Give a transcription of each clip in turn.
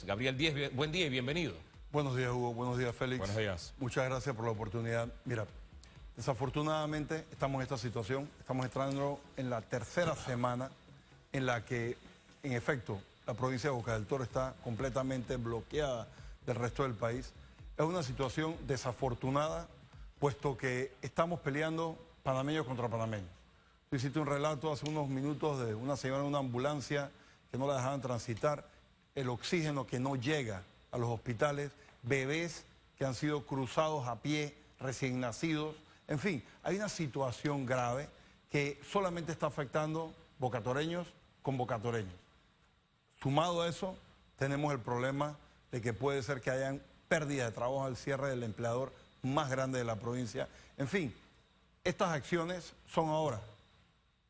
Díaz. Gabriel Díaz, buen día y bienvenido. Buenos días, Hugo. Buenos días, Félix. Buenos días. Muchas gracias por la oportunidad. Mira, desafortunadamente estamos en esta situación. Estamos entrando en la tercera semana en la que, en efecto, la provincia de Bocas del Toro está completamente bloqueada del resto del país. Es una situación desafortunada, puesto que estamos peleando panameños contra panameños. Tú hiciste un relato hace unos minutos de una señora en una ambulancia que no la dejaban transitar, el oxígeno que no llega a los hospitales, bebés que han sido cruzados a pie, recién nacidos. En fin, hay una situación grave que solamente está afectando bocatoreños con bocatoreños. Sumado a eso, tenemos el problema de que puede ser que hayan pérdidas de trabajo al cierre del empleador más grande de la provincia. En fin, estas acciones son ahora,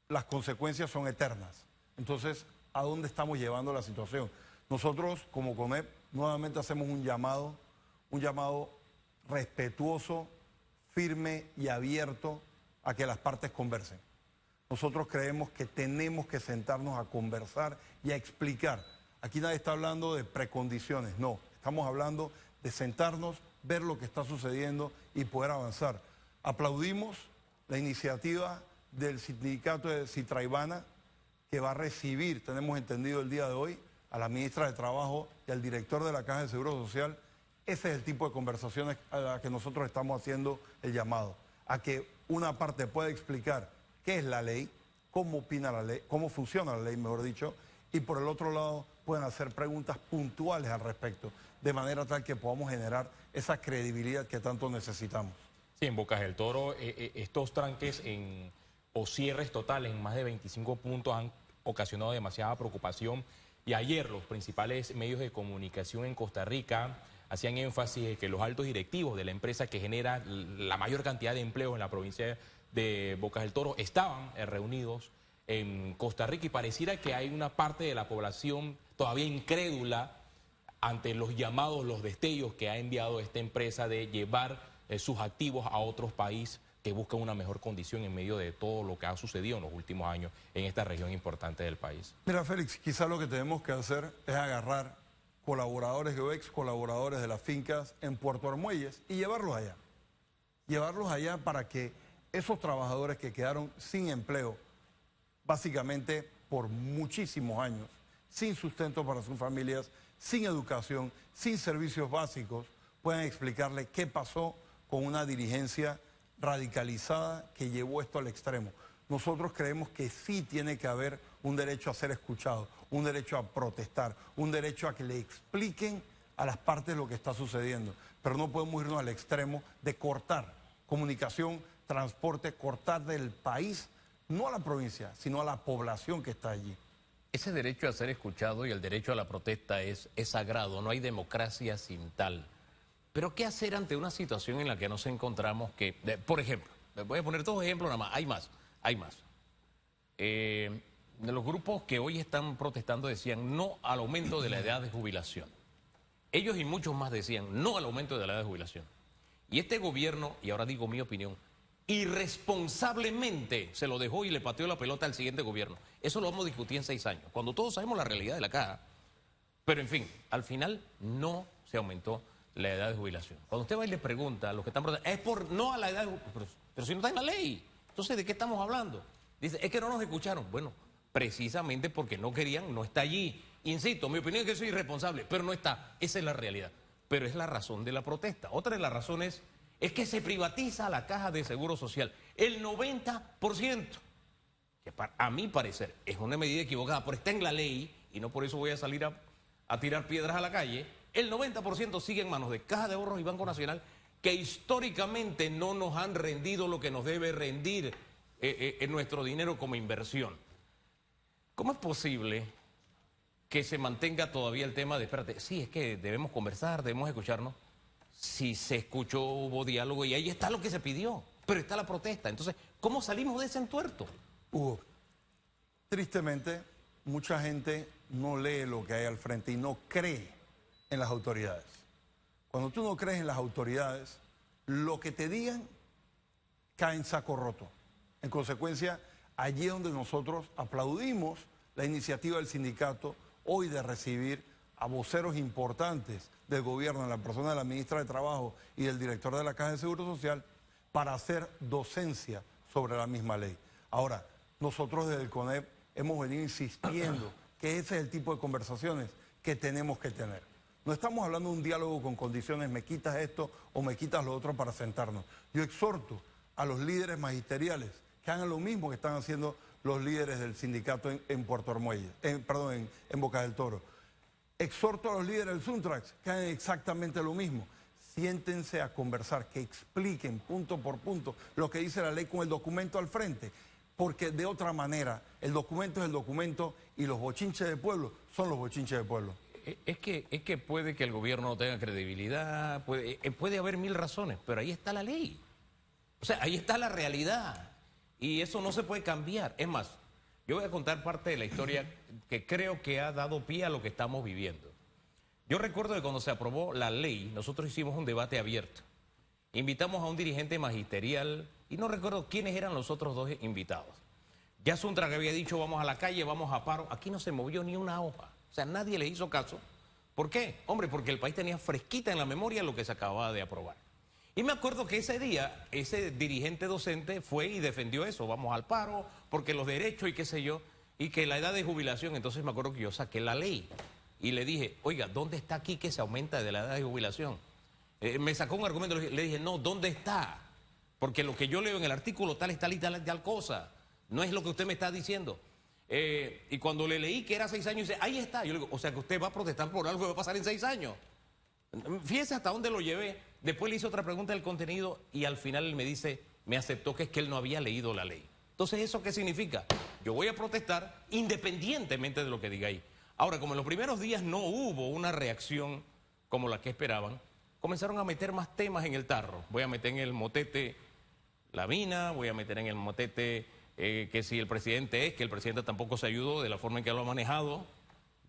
las consecuencias son eternas. Entonces, ¿a dónde estamos llevando la situación? Nosotros, como CONEP, nuevamente hacemos un llamado respetuoso, firme y abierto a que las partes conversen. Nosotros creemos que tenemos que sentarnos a conversar y a explicar. Aquí nadie está hablando de precondiciones, no. Estamos hablando de sentarnos, ver lo que está sucediendo y poder avanzar. Aplaudimos la iniciativa del sindicato de Citraibana, que va a recibir, tenemos entendido el día de hoy, a la ministra de Trabajo y al director de la Caja de Seguro Social. Ese es el tipo de conversaciones a las que nosotros estamos haciendo el llamado, a que una parte pueda explicar qué es la ley, cómo opina la ley, cómo funciona la ley, mejor dicho, y por el otro lado pueden hacer preguntas puntuales al respecto, de manera tal que podamos generar esa credibilidad que tanto necesitamos. Sí, en Bocas del Toro, estos tranques o cierres totales en más de 25 puntos han ocasionado demasiada preocupación. Y ayer los principales medios de comunicación en Costa Rica hacían énfasis en que los altos directivos de la empresa que genera la mayor cantidad de empleos en la provincia de Bocas del Toro estaban reunidos en Costa Rica, y pareciera que hay una parte de la población todavía incrédula ante los llamados, los destellos que ha enviado esta empresa de llevar sus activos a otros países que buscan una mejor condición en medio de todo lo que ha sucedido en los últimos años en esta región importante del país. Mira, Félix, quizá lo que tenemos que hacer es agarrar colaboradores o ex colaboradores de las fincas en Puerto Armuelles y llevarlos allá. Llevarlos allá para que esos trabajadores que quedaron sin empleo, básicamente por muchísimos años, sin sustento para sus familias, sin educación, sin servicios básicos, puedan explicarle qué pasó con una dirigencia radicalizada que llevó esto al extremo. Nosotros creemos que sí tiene que haber un derecho a ser escuchado, un derecho a protestar, un derecho a que le expliquen a las partes lo que está sucediendo. Pero no podemos irnos al extremo de cortar comunicación, transporte, cortar del país, no a la provincia, sino a la población que está allí. Ese derecho a ser escuchado y el derecho a la protesta es sagrado, no hay democracia sin tal. Pero ¿qué hacer ante una situación en la que nos encontramos que, por ejemplo, les voy a poner dos ejemplos nada más, hay más. De los grupos que hoy están protestando decían no al aumento de la edad de jubilación. Ellos y muchos más decían no al aumento de la edad de jubilación. Y este gobierno, y ahora digo mi opinión, irresponsablemente se lo dejó y le pateó la pelota al siguiente gobierno. Eso lo vamos a discutir en 6 años, cuando todos sabemos la realidad de la caja. Pero en fin, al final no se aumentó la edad de jubilación. Cuando usted va y le pregunta a los que están protestando, es por no a la edad de jubilación, pero si no está en la ley, entonces ¿de qué estamos hablando? Dice, es que no nos escucharon. Bueno, precisamente porque no querían, no está allí. Insisto, mi opinión es que soy irresponsable, pero no está. Esa es la realidad. Pero es la razón de la protesta. Otra de las razones es que se privatiza la Caja de Seguro Social. El 90%. Que a mi parecer es una medida equivocada, pero está en la ley y no por eso voy a salir a tirar piedras a la calle. El 90% sigue en manos de Caja de Ahorros y Banco Nacional, que históricamente no nos han rendido lo que nos debe rendir en nuestro dinero como inversión. ¿Cómo es posible que se mantenga todavía el tema de, espérate, sí, es que debemos conversar, debemos escucharnos? Si se escuchó, hubo diálogo y ahí está lo que se pidió, pero está la protesta. Entonces, ¿cómo salimos de ese entuerto? Hugo, tristemente, mucha gente no lee lo que hay al frente y no cree en las autoridades. Cuando tú no crees en las autoridades, lo que te digan cae en saco roto. En consecuencia, allí es donde nosotros aplaudimos la iniciativa del sindicato hoy de recibir a voceros importantes del gobierno, en la persona de la ministra de Trabajo y del director de la Caja de Seguro Social, para hacer docencia sobre la misma ley. Ahora, nosotros desde el CONEP hemos venido insistiendo que ese es el tipo de conversaciones que tenemos que tener. No estamos hablando de un diálogo con condiciones, me quitas esto o me quitas lo otro para sentarnos. Yo exhorto a los líderes magisteriales que hagan lo mismo que están haciendo los líderes del sindicato en Puerto Armuelle, en Boca del Toro. Exhorto a los líderes del Suntrax que hagan exactamente lo mismo. Siéntense a conversar, que expliquen punto por punto lo que dice la ley con el documento al frente, porque de otra manera el documento es el documento y los bochinches de pueblo son los bochinches de pueblo. Es que puede que el gobierno no tenga credibilidad, puede haber mil razones, pero ahí está la ley. O sea, ahí está la realidad. Y eso no se puede cambiar. Es más, yo voy a contar parte de la historia que creo que ha dado pie a lo que estamos viviendo. Yo recuerdo que cuando se aprobó la ley, nosotros hicimos un debate abierto. Invitamos a un dirigente magisterial y no recuerdo quiénes eran los otros dos invitados. Ya Suntrax había dicho, vamos a la calle, vamos a paro. Aquí no se movió ni una hoja. O sea, nadie le hizo caso. ¿Por qué? Hombre, porque el país tenía fresquita en la memoria lo que se acababa de aprobar. Y me acuerdo que ese día, ese dirigente docente fue y defendió eso. Vamos al paro, porque los derechos y qué sé yo, y que la edad de jubilación. Entonces me acuerdo que yo saqué la ley y le dije, oiga, ¿dónde está aquí que se aumenta de la edad de jubilación? Me sacó un argumento, le dije, no, ¿dónde está? Porque lo que yo leo en el artículo tal y tal cosa, no es lo que usted me está diciendo. Y cuando le leí que era 6 años, dice, ahí está. Yo le digo, o sea que usted va a protestar por algo que va a pasar en 6 años. Fíjese hasta dónde lo llevé. Después le hice otra pregunta del contenido y al final él me dice, me aceptó que es que él no había leído la ley. Entonces, ¿eso qué significa? Yo voy a protestar independientemente de lo que diga ahí. Ahora, como en los primeros días no hubo una reacción como la que esperaban, comenzaron a meter más temas en el tarro. Voy a meter en el motete la mina, voy a meter en el motete que si el presidente que el presidente tampoco se ayudó de la forma en que lo ha manejado,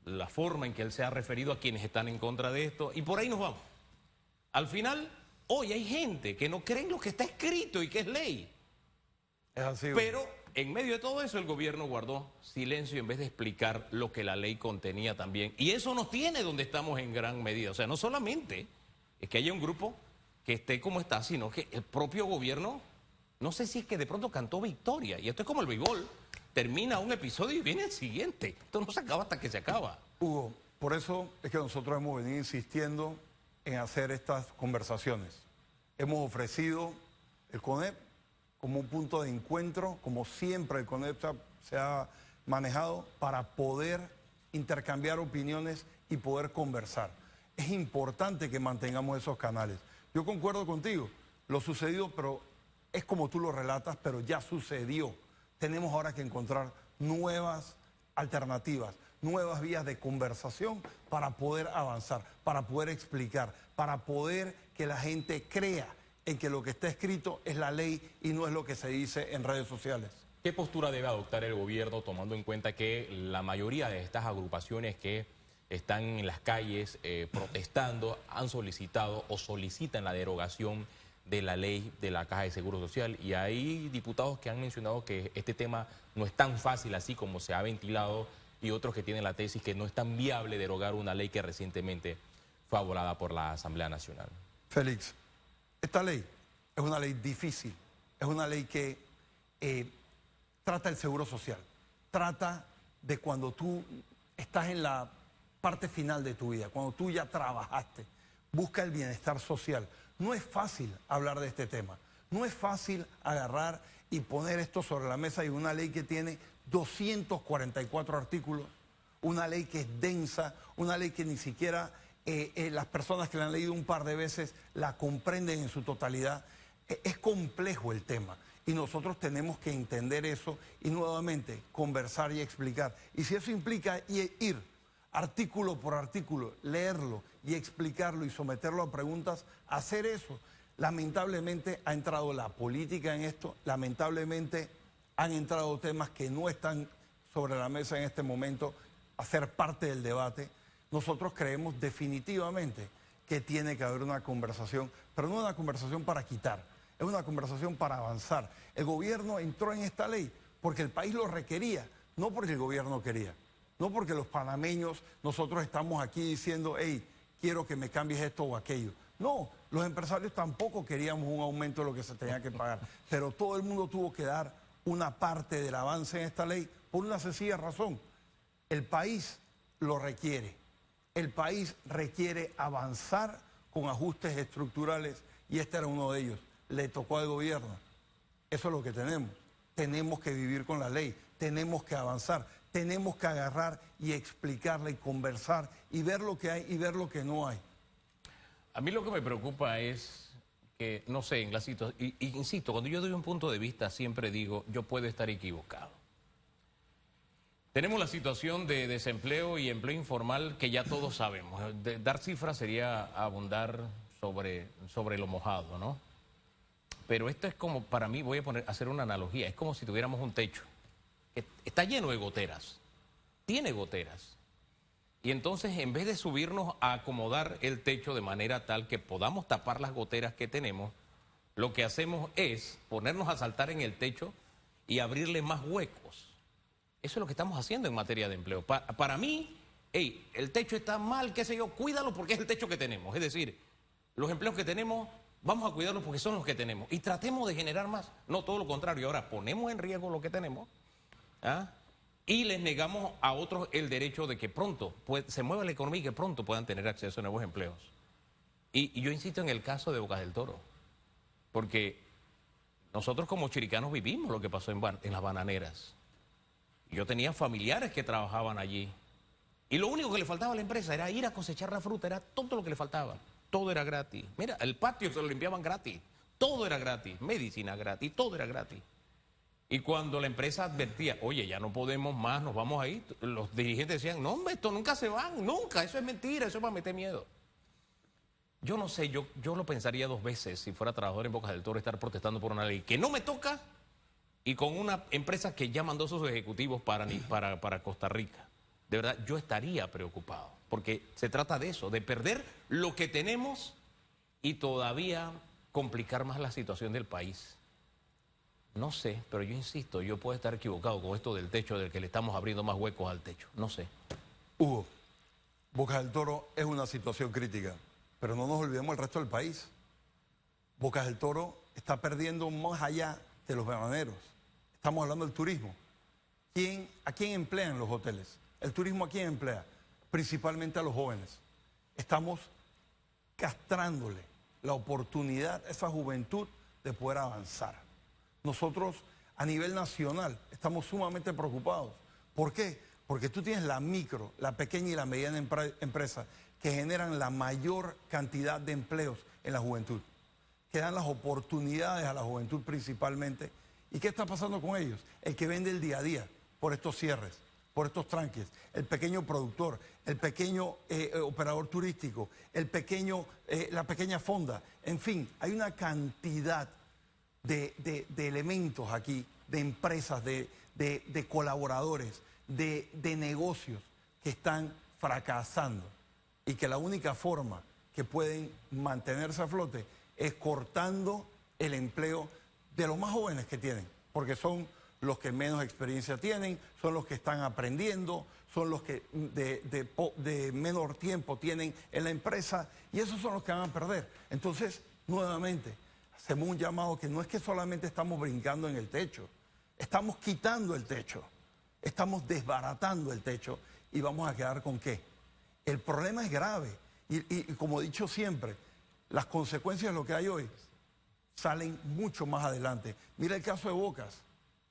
la forma en que él se ha referido a quienes están en contra de esto, y por ahí nos vamos. Al final, hoy hay gente que no cree en lo que está escrito y que es ley. Es así. Pero en medio de todo eso el gobierno guardó silencio en vez de explicar lo que la ley contenía también. Y eso nos tiene donde estamos en gran medida. O sea, no solamente es que haya un grupo que esté como está, sino que el propio gobierno, no sé si es que de pronto cantó victoria. Y esto es como el béisbol. Termina un episodio y viene el siguiente. Esto no se acaba hasta que se acaba. Hugo, por eso es que nosotros hemos venido insistiendo en hacer estas conversaciones. Hemos ofrecido el CONEP como un punto de encuentro, como siempre el CONEP se ha manejado para poder intercambiar opiniones y poder conversar. Es importante que mantengamos esos canales. Yo concuerdo contigo, lo sucedido, pero es como tú lo relatas, pero ya sucedió. Tenemos ahora que encontrar nuevas alternativas, nuevas vías de conversación para poder avanzar, para poder explicar, para poder que la gente crea en que lo que está escrito es la ley y no es lo que se dice en redes sociales. ¿Qué postura debe adoptar el gobierno tomando en cuenta que la mayoría de estas agrupaciones que están en las calles protestando han solicitado o solicitan la derogación de la ley de la Caja de Seguro Social? Y hay diputados que han mencionado que este tema no es tan fácil así como se ha ventilado y otros que tienen la tesis que no es tan viable derogar una ley que recientemente fue avalada por la Asamblea Nacional. Félix, esta ley es una ley difícil, es una ley que trata el seguro social, trata de cuando tú estás en la parte final de tu vida, cuando tú ya trabajaste, busca el bienestar social. No es fácil hablar de este tema, no es fácil agarrar y poner esto sobre la mesa y una ley que tiene 244 artículos, una ley que es densa, una ley que ni siquiera las personas que la han leído un par de veces la comprenden en su totalidad. Es complejo el tema y nosotros tenemos que entender eso y nuevamente conversar y explicar. Y si eso implica ir artículo por artículo, leerlo y explicarlo y someterlo a preguntas, hacer eso. Lamentablemente ha entrado la política en esto, lamentablemente han entrado temas que no están sobre la mesa en este momento a ser parte del debate. Nosotros creemos definitivamente que tiene que haber una conversación, pero no una conversación para quitar, es una conversación para avanzar. El gobierno entró en esta ley porque el país lo requería, no porque el gobierno quería. no porque los panameños, nosotros estamos aquí diciendo, hey, quiero que me cambies esto o aquello. No, los empresarios tampoco queríamos un aumento de lo que se tenía que pagar, pero todo el mundo tuvo que dar una parte del avance en esta ley por una sencilla razón. El país lo requiere. El país requiere avanzar con ajustes estructurales y este era uno de ellos. Le tocó al gobierno. Eso es lo que tenemos. Tenemos que vivir con la ley, tenemos que avanzar, tenemos que agarrar y explicarla y conversar y ver lo que hay y ver lo que no hay. A mí lo que me preocupa es que, no sé, en la situación, y insisto, cuando yo doy un punto de vista siempre digo, yo puedo estar equivocado. Tenemos la situación de desempleo y empleo informal que ya todos sabemos. Dar cifras sería abundar sobre lo mojado, ¿no? Pero esto es como, para mí, voy a hacer una analogía, es como si tuviéramos un techo que está lleno de goteras, tiene goteras. Y entonces, en vez de subirnos a acomodar el techo de manera tal que podamos tapar las goteras que tenemos, lo que hacemos es ponernos a saltar en el techo y abrirle más huecos. Eso es lo que estamos haciendo en materia de empleo. Para mí, hey, el techo está mal, qué sé yo, cuídalo porque es el techo que tenemos. Es decir, los empleos que tenemos, vamos a cuidarlos porque son los que tenemos. Y tratemos de generar más. No, todo lo contrario. Ahora ponemos en riesgo lo que tenemos, ¿ah? Y les negamos a otros el derecho de que pronto se mueva la economía y que pronto puedan tener acceso a nuevos empleos. Y yo insisto en el caso de Bocas del Toro, porque nosotros como chiricanos vivimos lo que pasó en las bananeras. Yo tenía familiares que trabajaban allí y lo único que le faltaba a la empresa era ir a cosechar la fruta, era todo lo que le faltaba. Todo era gratis. Mira, el patio se lo limpiaban gratis, todo era gratis, medicina gratis, todo era gratis. Y cuando la empresa advertía, oye, ya no podemos más, nos vamos a ir, los dirigentes decían, no, hombre, esto nunca se van, nunca, eso es mentira, eso es para meter miedo. Yo no sé, yo lo pensaría dos veces si fuera trabajador en Bocas del Toro estar protestando por una ley que no me toca y con una empresa que ya mandó sus ejecutivos para Costa Rica. De verdad, yo estaría preocupado, porque se trata de eso, de perder lo que tenemos y todavía complicar más la situación del país. No sé, pero yo insisto, yo puedo estar equivocado con esto del techo, del que le estamos abriendo más huecos al techo, no sé. Hugo, Bocas del Toro es una situación crítica, pero no nos olvidemos del resto del país. Bocas del Toro está perdiendo más allá de los bananeros. Estamos hablando del turismo. ¿A quién emplean los hoteles? ¿El turismo a quién emplea? Principalmente a los jóvenes. Estamos castrándole la oportunidad a esa juventud de poder avanzar. Nosotros a nivel nacional estamos sumamente preocupados. ¿Por qué? Porque tú tienes la micro, la pequeña y la mediana empresa que generan la mayor cantidad de empleos en la juventud, que dan las oportunidades a la juventud principalmente. ¿Y qué está pasando con ellos? El que vende el día a día por estos cierres, por estos tranques, el pequeño productor, el pequeño operador turístico, la pequeña fonda, en fin, hay una cantidad de elementos aquí, de empresas, de colaboradores, de negocios que están fracasando y que la única forma que pueden mantenerse a flote es cortando el empleo de los más jóvenes que tienen, porque son los que menos experiencia tienen, son los que están aprendiendo, son los que de menor tiempo tienen en la empresa y esos son los que van a perder. Entonces, nuevamente, hacemos un llamado que no es que solamente estamos brincando en el techo, estamos quitando el techo, estamos desbaratando el techo y vamos a quedar con ¿qué? El problema es grave y como he dicho siempre, las consecuencias de lo que hay hoy salen mucho más adelante. Mira el caso de Bocas.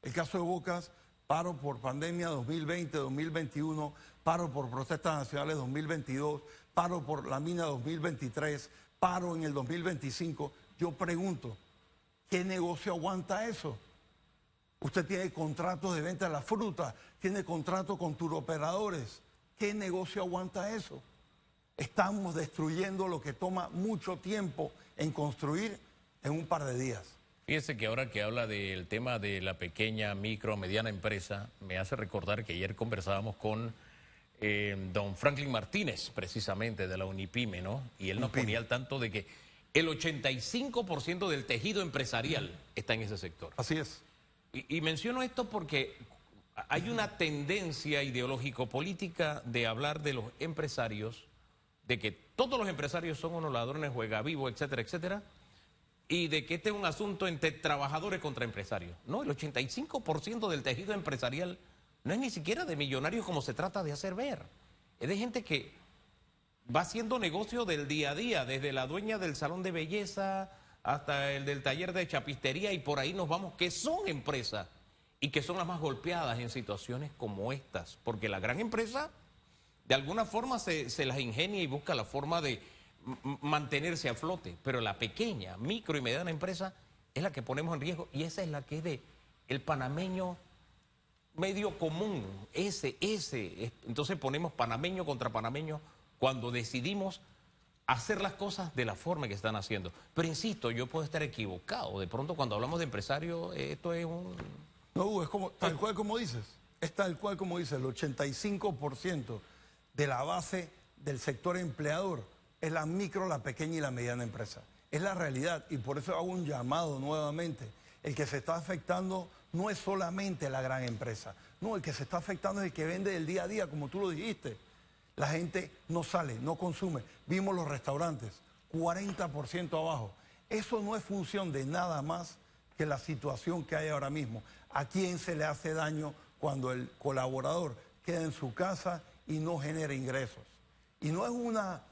El caso de Bocas, paro por pandemia 2020, 2021, paro por protestas nacionales 2022, paro por la mina 2023, paro en el 2025. Yo pregunto, ¿qué negocio aguanta eso? Usted tiene contratos de venta de la fruta, tiene contratos con turoperadores. ¿Qué negocio aguanta eso? Estamos destruyendo lo que toma mucho tiempo en construir en un par de días. Fíjese que ahora que habla del tema de la pequeña, micro, mediana empresa, me hace recordar que ayer conversábamos con don Franklin Martínez, precisamente de la Unipyme, ¿no? Y él nos ponía al tanto de que el 85% del tejido empresarial está en ese sector. Así es. Y menciono esto porque Hay una tendencia ideológico-política de hablar de los empresarios, de que todos los empresarios son unos ladrones, juegavivos, etcétera, etcétera, y de que este es un asunto entre trabajadores contra empresarios. No, el 85% del tejido empresarial no es ni siquiera de millonarios como se trata de hacer ver. Es de gente que va haciendo negocio del día a día, desde la dueña del salón de belleza hasta el del taller de chapistería, y por ahí nos vamos, que son empresas y que son las más golpeadas en situaciones como estas, porque la gran empresa de alguna forma se las ingenia y busca la forma de mantenerse a flote, pero la pequeña, micro y mediana empresa es la que ponemos en riesgo, y esa es la que es de el panameño medio común, entonces ponemos panameño contra panameño cuando decidimos hacer las cosas de la forma que están haciendo. Pero insisto, yo puedo estar equivocado, de pronto cuando hablamos de empresarios, esto es un... No, Hugo, es como, tal cual como dices, es tal cual como dices, el 85% de la base del sector empleador es la micro, la pequeña y la mediana empresa. Es la realidad, y por eso hago un llamado nuevamente. El que se está afectando no es solamente la gran empresa, no, el que se está afectando es el que vende el día a día, como tú lo dijiste. La gente no sale, no consume. Vimos los restaurantes, 40% abajo. Eso no es función de nada más que la situación que hay ahora mismo. ¿A quién se le hace daño cuando el colaborador queda en su casa y no genera ingresos? Y no es una,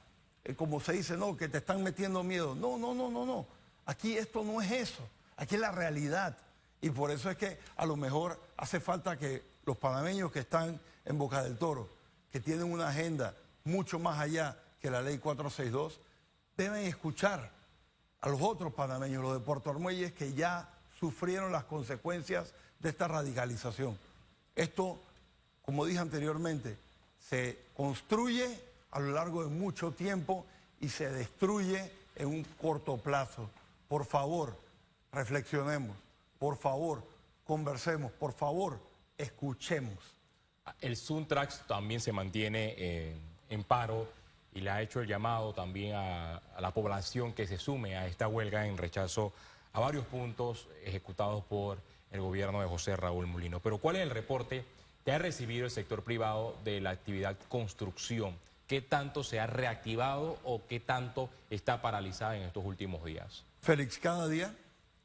como se dice, no, que te están metiendo miedo. No, no, no, no, no. Aquí esto no es eso. Aquí es la realidad. Y por eso es que a lo mejor hace falta que los panameños que están en Boca del Toro, que tienen una agenda mucho más allá que la ley 462, deben escuchar a los otros panameños, los de Puerto Armuelles, que ya sufrieron las consecuencias de esta radicalización. Esto, como dije anteriormente, se construye a lo largo de mucho tiempo y se destruye en un corto plazo. Por favor, reflexionemos, por favor, conversemos, por favor, escuchemos. El Suntrax también se mantiene en paro y le ha hecho el llamado también a la población que se sume a esta huelga en rechazo a varios puntos ejecutados por el gobierno de José Raúl Mulino. Pero ¿cuál es el reporte que ha recibido el sector privado de la actividad construcción? ¿Qué tanto se ha reactivado o qué tanto está paralizada en estos últimos días? Félix, cada día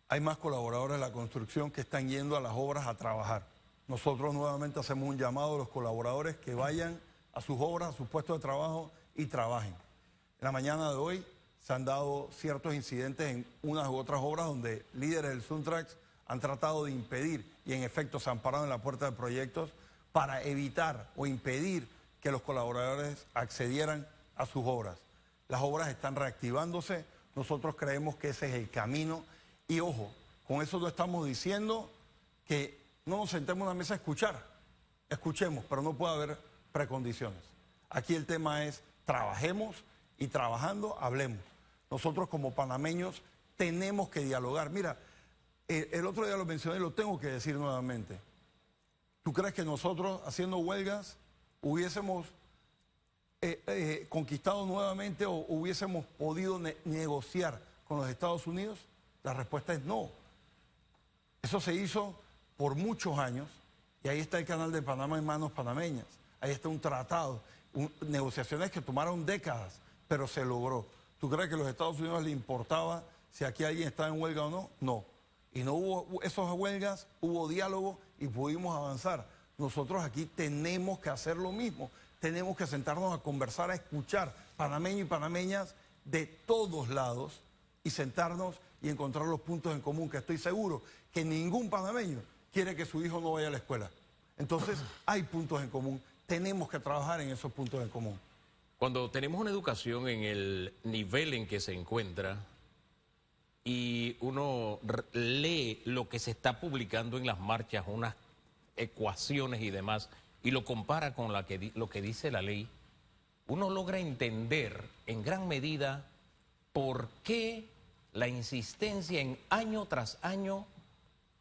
hay más colaboradores de la construcción que están yendo a las obras a trabajar. Nosotros nuevamente hacemos un llamado a los colaboradores que vayan a sus obras, a sus puestos de trabajo y trabajen. En la mañana de hoy se han dado ciertos incidentes en unas u otras obras donde líderes del Suntrax han tratado de impedir y en efecto se han parado en la puerta de proyectos para evitar o impedir que los colaboradores accedieran a sus obras. Las obras están reactivándose, nosotros creemos que ese es el camino y ojo, con eso no estamos diciendo que no nos sentemos en una mesa a escuchar, escuchemos, pero no puede haber precondiciones. Aquí el tema es trabajemos y trabajando hablemos. Nosotros como panameños tenemos que dialogar. Mira, el otro día lo mencioné y lo tengo que decir nuevamente. ¿Tú crees que nosotros haciendo huelgas hubiésemos conquistado nuevamente o hubiésemos podido negociar con los Estados Unidos? La respuesta es no. Eso se hizo por muchos años y ahí está el canal de Panamá en manos panameñas. Ahí está un tratado, negociaciones que tomaron décadas, pero se logró. ¿Tú crees que a los Estados Unidos les importaba si aquí alguien estaba en huelga o no? No. Y no hubo esas huelgas, hubo diálogo y pudimos avanzar. Nosotros aquí tenemos que hacer lo mismo. Tenemos que sentarnos a conversar, a escuchar panameños y panameñas de todos lados y sentarnos y encontrar los puntos en común, que estoy seguro que ningún panameño quiere que su hijo no vaya a la escuela. Entonces, hay puntos en común. Tenemos que trabajar en esos puntos en común. Cuando tenemos una educación en el nivel en que se encuentra y uno lee lo que se está publicando en las marchas, unas ecuaciones y demás, y lo compara con lo que dice la ley, uno logra entender en gran medida por qué la insistencia en año tras año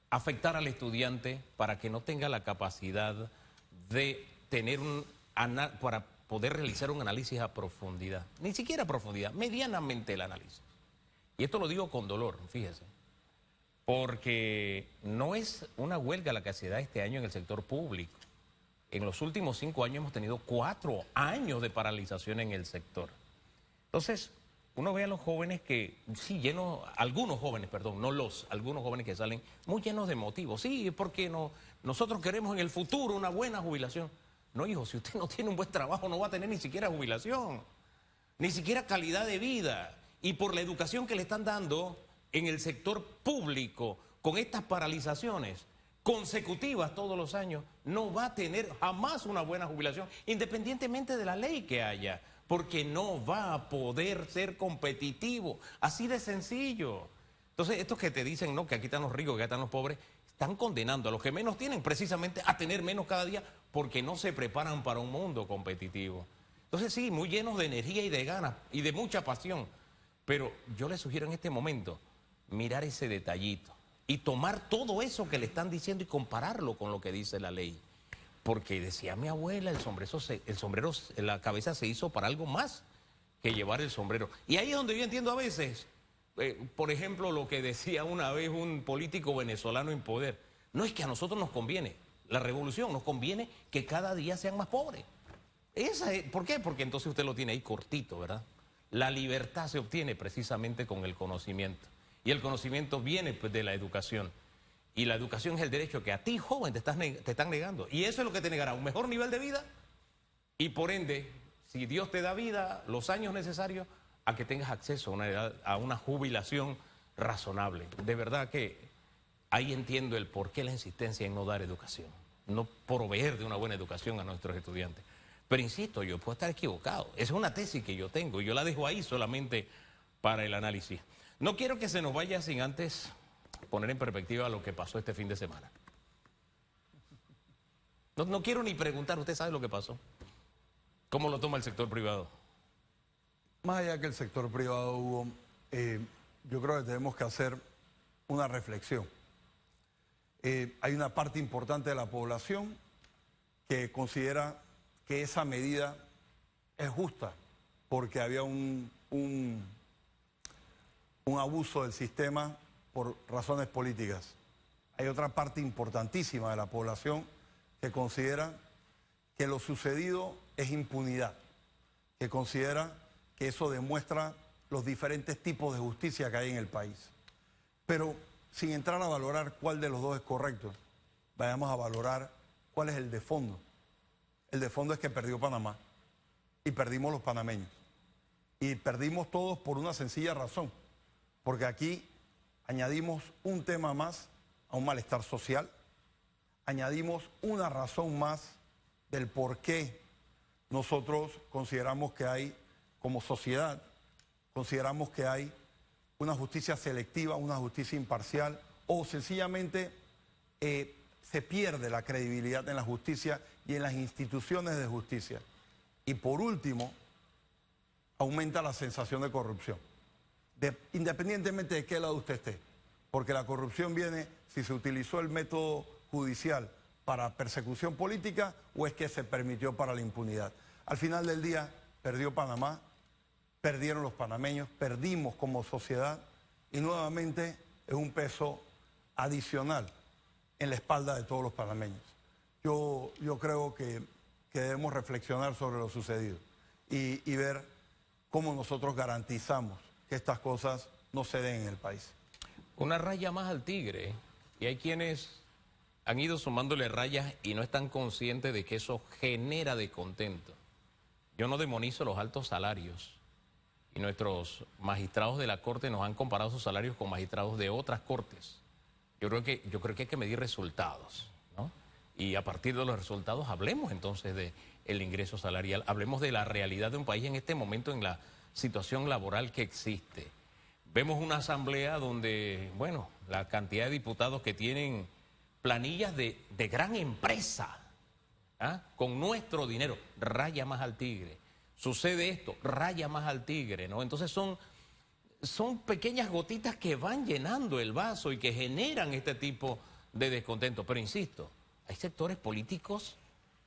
afectar al estudiante para que no tenga la capacidad de tener para poder realizar un análisis a profundidad, ni siquiera a profundidad, medianamente el análisis. Y esto lo digo con dolor, fíjese. porque no es una huelga la que se da este año en el sector público. En los últimos 5 años hemos tenido 4 años de paralización en el sector. Entonces, uno ve a los jóvenes que, sí, llenos, algunos jóvenes, perdón, no los, algunos jóvenes que salen muy llenos de motivos. Sí, porque no, nosotros queremos en el futuro una buena jubilación. No, hijo, si usted no tiene un buen trabajo, no va a tener ni siquiera jubilación, ni siquiera calidad de vida. Y por la educación que le están dando en el sector público, con estas paralizaciones consecutivas todos los años, no va a tener jamás una buena jubilación, independientemente de la ley que haya, porque no va a poder ser competitivo, así de sencillo. Entonces, estos que te dicen, no, que aquí están los ricos, que aquí están los pobres, están condenando a los que menos tienen precisamente a tener menos cada día, porque no se preparan para un mundo competitivo. Entonces, sí, muy llenos de energía y de ganas y de mucha pasión, pero yo les sugiero en este momento mirar ese detallito y tomar todo eso que le están diciendo y compararlo con lo que dice la ley. Porque decía mi abuela, el sombrero en la cabeza se hizo para algo más que llevar el sombrero. Y ahí es donde yo entiendo a veces, por ejemplo, lo que decía una vez un político venezolano en poder. No es que a nosotros nos conviene la revolución, nos conviene que cada día sean más pobres. ¿Por qué? Porque entonces usted lo tiene ahí cortito, ¿verdad? La libertad se obtiene precisamente con el conocimiento. Y el conocimiento viene pues, de la educación. Y la educación es el derecho que a ti, joven, te están negando. Y eso es lo que te negará un mejor nivel de vida. Y por ende, si Dios te da vida, los años necesarios a que tengas acceso a una jubilación razonable. De verdad que ahí entiendo el por qué la insistencia en no dar educación. No proveer de una buena educación a nuestros estudiantes. Pero insisto, yo puedo estar equivocado. Esa es una tesis que yo tengo y yo la dejo ahí solamente para el análisis. No quiero que se nos vaya sin antes poner en perspectiva lo que pasó este fin de semana. No quiero ni preguntar, ¿usted sabe lo que pasó? ¿Cómo lo toma el sector privado? Más allá que el sector privado, Hugo, yo creo que tenemos que hacer una reflexión. Hay una parte importante de la población que considera que esa medida es justa porque había un abuso del sistema por razones políticas. Hay otra parte importantísima de la población que considera que lo sucedido es impunidad, que considera que eso demuestra los diferentes tipos de justicia que hay en el país. Pero sin entrar a valorar cuál de los dos es correcto, vayamos a valorar cuál es el de fondo. El de fondo es que perdió Panamá y perdimos los panameños. Y perdimos todos por una sencilla razón, porque aquí añadimos un tema más a un malestar social, añadimos una razón más del por qué nosotros consideramos que hay, como sociedad, consideramos que hay una justicia selectiva, una justicia imparcial, o sencillamente se pierde la credibilidad en la justicia y en las instituciones de justicia. Y por último, aumenta la sensación de corrupción. Independientemente de qué lado usted esté, porque la corrupción viene si se utilizó el método judicial para persecución política o es que se permitió para la impunidad. Al final del día, perdió Panamá, perdieron los panameños, perdimos como sociedad y nuevamente es un peso adicional en la espalda de todos los panameños. Yo creo que debemos reflexionar sobre lo sucedido y ver cómo nosotros garantizamos que estas cosas no se den en el país. Una raya más al tigre. Y hay quienes han ido sumándole rayas y no están conscientes de que eso genera descontento. Yo no demonizo los altos salarios. Y nuestros magistrados de la Corte nos han comparado sus salarios con magistrados de otras cortes. Yo creo que hay que medir resultados, ¿no? Y a partir de los resultados hablemos entonces del ingreso salarial, hablemos de la realidad de un país en este momento en la situación laboral que existe. Vemos una asamblea donde, bueno, la cantidad de diputados que tienen planillas de gran empresa, ¿ah? Con nuestro dinero, raya más al tigre. Sucede esto, raya más al tigre, ¿no? Entonces son pequeñas gotitas que van llenando el vaso y que generan este tipo de descontento. Pero insisto, hay sectores políticos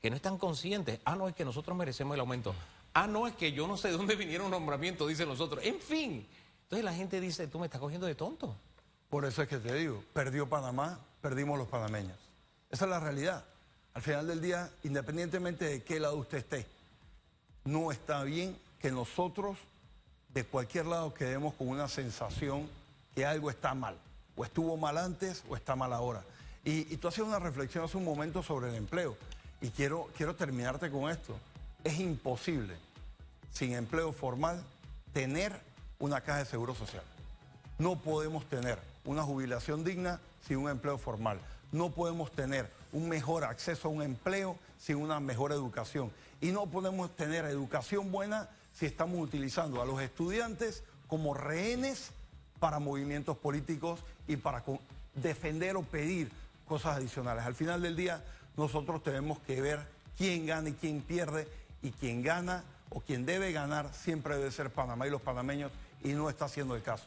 que no están conscientes. Ah, no, es que nosotros merecemos el aumento. Ah, no, es que yo no sé de dónde vinieron nombramientos, dicen los otros. En fin. Entonces la gente dice, tú me estás cogiendo de tonto. Por eso es que te digo, perdió Panamá, perdimos los panameños. Esa es la realidad. Al final del día, independientemente de qué lado usted esté, no está bien que nosotros de cualquier lado quedemos con una sensación que algo está mal. O estuvo mal antes o está mal ahora. Y tú hacías una reflexión hace un momento sobre el empleo. Y quiero terminarte con esto. Es imposible, sin empleo formal, tener una caja de seguro social. No podemos tener una jubilación digna sin un empleo formal. No podemos tener un mejor acceso a un empleo sin una mejor educación. Y no podemos tener educación buena si estamos utilizando a los estudiantes como rehenes para movimientos políticos y para defender o pedir cosas adicionales. Al final del día, nosotros tenemos que ver quién gana y quién pierde, y quien gana o quien debe ganar siempre debe ser Panamá y los panameños, y no está siendo el caso.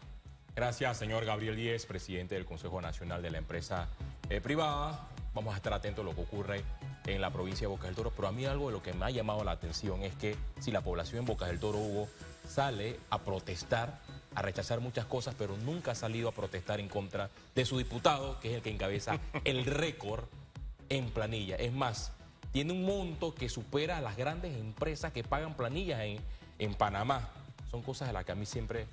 Gracias, señor Gabriel Díez, presidente del Consejo Nacional de la Empresa Privada. Vamos a estar atentos a lo que ocurre en la provincia de Bocas del Toro, pero a mí algo de lo que me ha llamado la atención es que si la población en Bocas del Toro, Hugo, sale a protestar, a rechazar muchas cosas, pero nunca ha salido a protestar en contra de su diputado, que es el que encabeza el récord en planilla. Es más, tiene un monto que supera a las grandes empresas que pagan planillas en Panamá. Son cosas de las que a mí siempre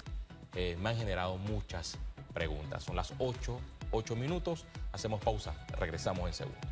me han generado muchas preguntas. Son las 8 minutos, hacemos pausa, regresamos en segundos.